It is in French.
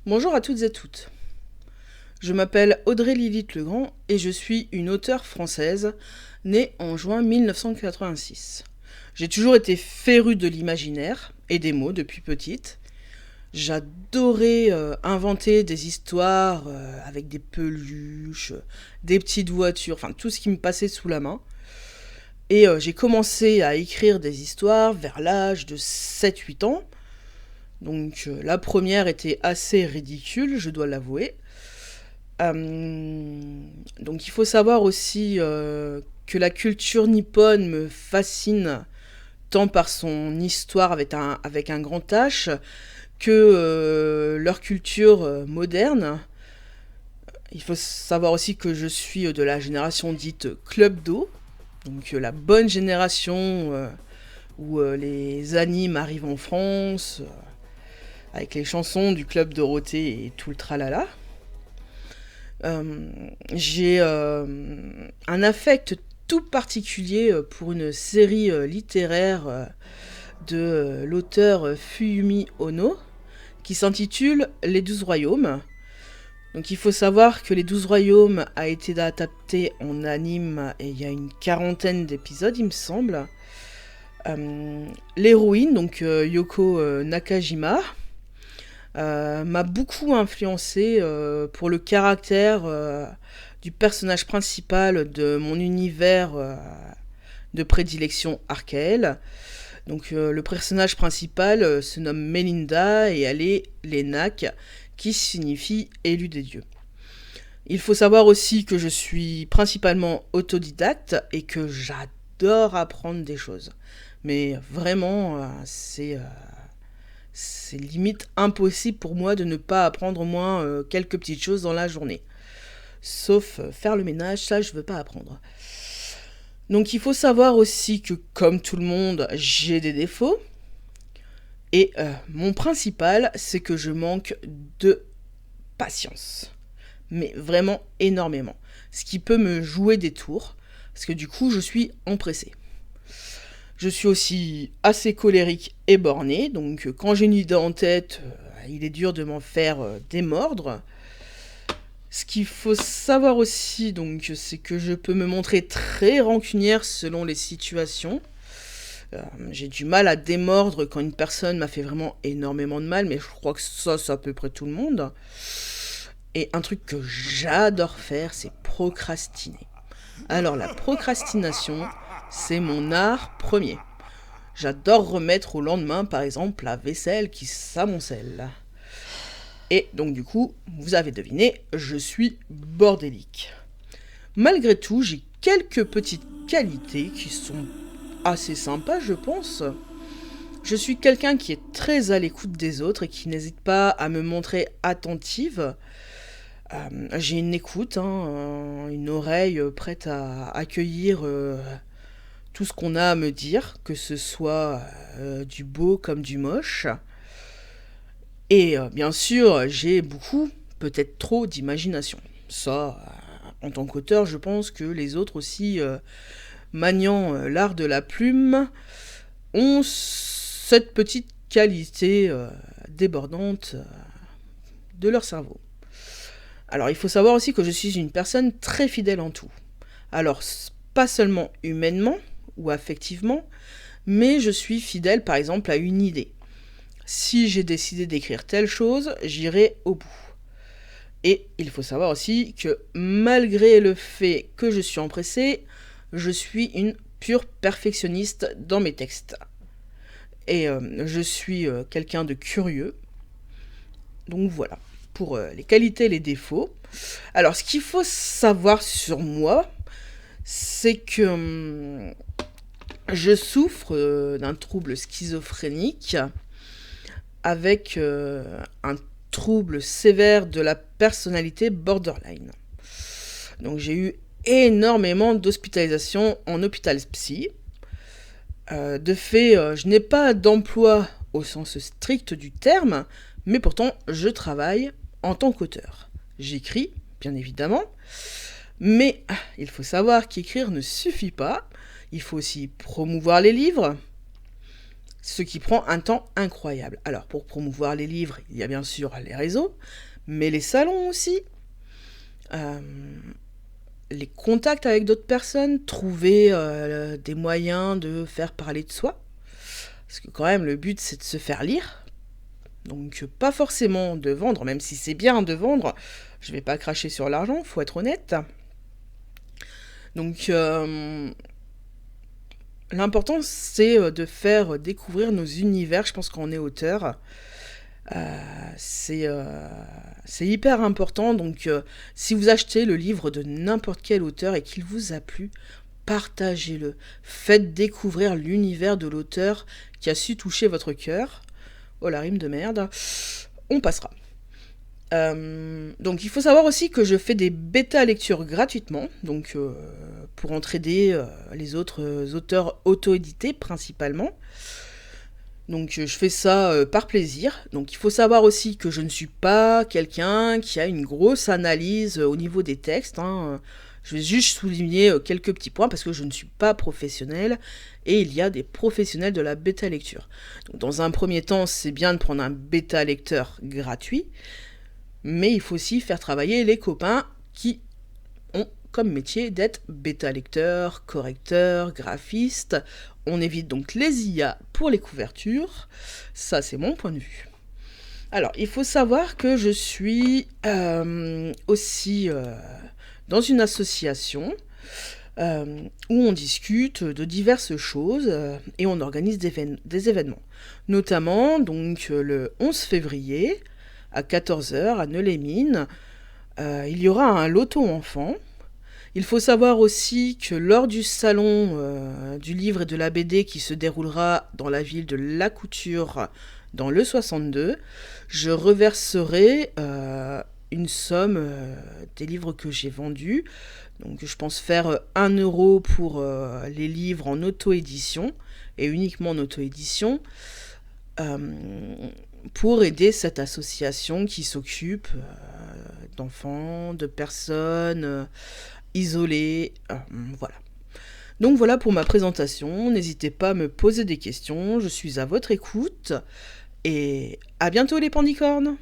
Bonjour à toutes et toutes. Je m'appelle Audrey Lilith Legrand et je suis une auteure française née en juin 1986. J'ai toujours été férue de l'imaginaire et des mots depuis petite. J'adorais inventer des histoires avec des peluches, des petites voitures, enfin tout ce qui me passait sous la main. Et j'ai commencé à écrire des histoires vers l'âge de 7-8 ans. Donc la première était assez ridicule, je dois l'avouer. Donc il faut savoir aussi que la culture nippone me fascine tant par son histoire avec un grand H que leur culture moderne. Il faut savoir aussi que je suis de la génération dite Club d'eau, donc la bonne génération où les animes arrivent en France, avec les chansons du Club Dorothée et tout le tralala. J'ai un affect tout particulier pour une série littéraire de l'auteur Fuyumi Ono qui s'intitule Les 12 Royaumes. Donc il faut savoir que Les 12 Royaumes a été adapté en anime et il y a une quarantaine d'épisodes il me semble. L'héroïne, donc Yoko Nakajima, m'a beaucoup influencé pour le caractère du personnage principal de mon univers de prédilection Archael. Donc le personnage principal se nomme Melinda et elle est l'Enak, qui signifie élu des dieux. Il faut savoir aussi que je suis principalement autodidacte et que j'adore apprendre des choses. Mais vraiment, c'est limite impossible pour moi de ne pas apprendre au moins quelques petites choses dans la journée. Sauf faire le ménage, ça je veux pas apprendre. Donc il faut savoir aussi que comme tout le monde, j'ai des défauts. Et mon principal, c'est que je manque de patience. Mais vraiment énormément. Ce qui peut me jouer des tours, parce que du coup je suis empressée. Je suis aussi assez colérique et borné, donc quand j'ai une idée en tête, il est dur de m'en faire démordre. Ce qu'il faut savoir aussi, donc, c'est que je peux me montrer très rancunière selon les situations. J'ai du mal à démordre quand une personne m'a fait vraiment énormément de mal, mais je crois que ça, c'est à peu près tout le monde. Et un truc que j'adore faire, c'est procrastiner. Alors la procrastination, c'est mon art premier. J'adore remettre au lendemain, par exemple, la vaisselle qui s'amoncelle. Et donc du coup, vous avez deviné, je suis bordélique. Malgré tout, j'ai quelques petites qualités qui sont assez sympas, je pense. Je suis quelqu'un qui est très à l'écoute des autres et qui n'hésite pas à me montrer attentive. J'ai une écoute, une oreille prête à accueillir tout ce qu'on a à me dire, que ce soit du beau comme du moche. Et bien sûr, j'ai beaucoup, peut-être trop, d'imagination. Ça, en tant qu'auteur, je pense que les autres aussi, maniant l'art de la plume, ont cette petite qualité débordante de leur cerveau. Alors, il faut savoir aussi que je suis une personne très fidèle en tout. Alors, pas seulement humainement ou affectivement, mais je suis fidèle par exemple à une idée. Si j'ai décidé d'écrire telle chose, j'irai au bout. Et il faut savoir aussi que malgré le fait que je suis empressée, je suis une pure perfectionniste dans mes textes. Et je suis quelqu'un de curieux. Donc voilà, pour les qualités et les défauts. Alors ce qu'il faut savoir sur moi, c'est que je souffre d'un trouble schizophrénique avec un trouble sévère de la personnalité borderline. Donc j'ai eu énormément d'hospitalisations en hôpital psy. De fait, je n'ai pas d'emploi au sens strict du terme, mais pourtant je travaille en tant qu'auteur. J'écris, bien évidemment, mais il faut savoir qu'écrire ne suffit pas. Il faut aussi promouvoir les livres, ce qui prend un temps incroyable. Alors, pour promouvoir les livres, il y a bien sûr les réseaux, mais les salons aussi, euh, les contacts avec d'autres personnes, trouver des moyens de faire parler de soi, parce que quand même, le but, c'est de se faire lire. Donc, pas forcément de vendre, même si c'est bien de vendre, je vais pas cracher sur l'argent, faut être honnête. Donc, l'important, c'est de faire découvrir nos univers. Je pense qu'on est auteur. C'est hyper important. Donc, si vous achetez le livre de n'importe quel auteur et qu'il vous a plu, partagez-le. Faites découvrir l'univers de l'auteur qui a su toucher votre cœur. Oh, la rime de merde. On passera. Donc il faut savoir aussi que je fais des bêta lectures gratuitement, donc pour entraider les autres auteurs auto-édités principalement. Donc je fais ça par plaisir. Donc il faut savoir aussi que je ne suis pas quelqu'un qui a une grosse analyse au niveau des textes, hein. Je vais juste souligner quelques petits points parce que je ne suis pas professionnelle et il y a des professionnels de la bêta lecture. Donc dans un premier temps, c'est bien de prendre un bêta lecteur gratuit, mais il faut aussi faire travailler les copains qui ont comme métier d'être bêta lecteur, correcteur, graphiste. On évite donc les IA pour les couvertures. Ça, c'est mon point de vue. Alors, il faut savoir que je suis aussi dans une association où on discute de diverses choses et on organise des événements. Notamment, donc, le 11 février, à 14h, à Neux-les-Mines, il y aura un loto enfant. Il faut savoir aussi que lors du salon du livre et de la BD qui se déroulera dans la ville de La Couture, dans le 62, je reverserai une somme des livres que j'ai vendus. Donc je pense faire 1 euro pour les livres en auto-édition, et uniquement en auto-édition, pour aider cette association qui s'occupe d'enfants, de personnes isolées. Voilà. Donc voilà pour ma présentation. N'hésitez pas à me poser des questions. Je suis à votre écoute. Et à bientôt les pandicornes!